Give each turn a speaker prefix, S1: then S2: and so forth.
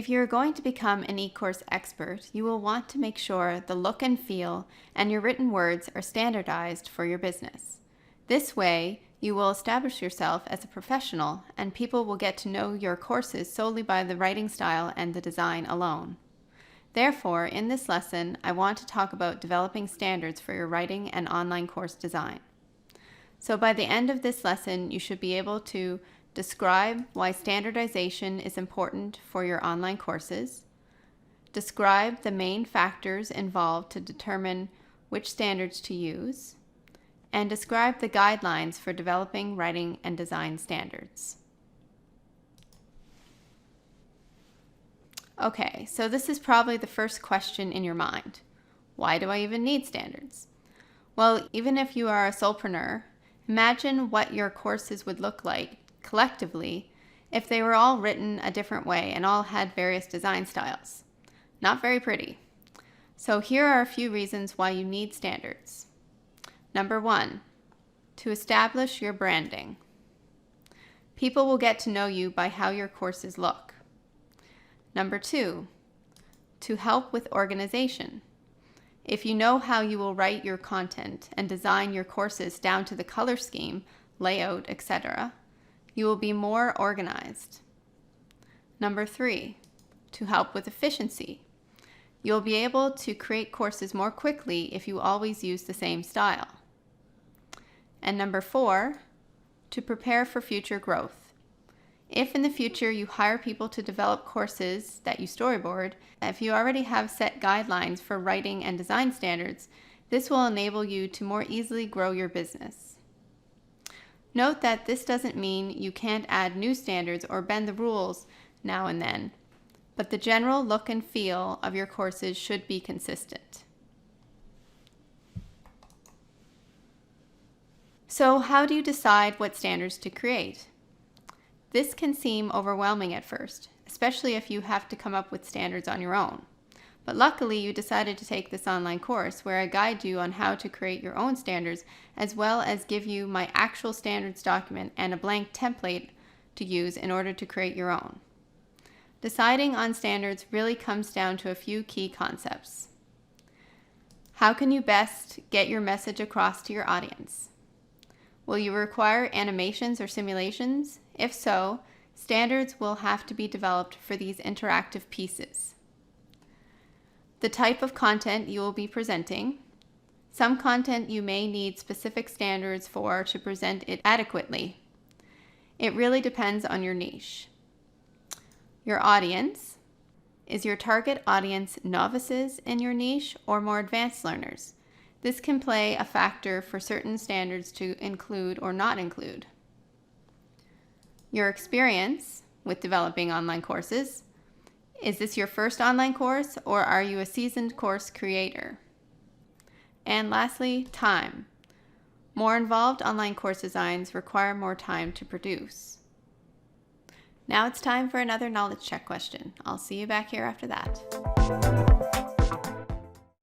S1: If you're going to become an e-course expert, you will want to make sure the look and feel and your written words are standardized for your business. This way, you will establish yourself as a professional and people will get to know your courses solely by the writing style and the design alone. Therefore, in this lesson, I want to talk about developing standards for your writing and online course design. So by the end of this lesson, you should be able to describe why standardization is important for your online courses, describe the main factors involved to determine which standards to use, and describe the guidelines for developing writing and design standards. Okay, so this is probably the first question in your mind. Why do I even need standards? Well, even if you are a solopreneur, imagine what your courses would look like collectively if they were all written a different way and all had various design styles. Not very pretty. So here are a few reasons why you need standards. Number 1, to establish your branding. People will get to know you by how your courses look. Number 2, to help with organization. If you know how you will write your content and design your courses down to the color scheme, layout, etc., you will be more organized. Number 3, to help with efficiency. You'll be able to create courses more quickly if you always use the same style. And number 4, to prepare for future growth. If in the future you hire people to develop courses that you storyboard, if you already have set guidelines for writing and design standards, this will enable you to more easily grow your business. Note that this doesn't mean you can't add new standards or bend the rules now and then, but the general look and feel of your courses should be consistent. So how do you decide what standards to create? This can seem overwhelming at first, especially if you have to come up with standards on your own. But luckily, you decided to take this online course where I guide you on how to create your own standards, as well as give you my actual standards document and a blank template to use in order to create your own. Deciding on standards really comes down to a few key concepts. How can you best get your message across to your audience? Will you require animations or simulations? If so, standards will have to be developed for these interactive pieces. The type of content you will be presenting. Some content you may need specific standards for to present it adequately. It really depends on your niche. Your audience. Is your target audience novices in your niche or more advanced learners? This can play a factor for certain standards to include or not include. Your experience with developing online courses. Is this your first online course or are you a seasoned course creator? And lastly, time. More involved online course designs require more time to produce. Now it's time for another knowledge check question. I'll see you back here after that.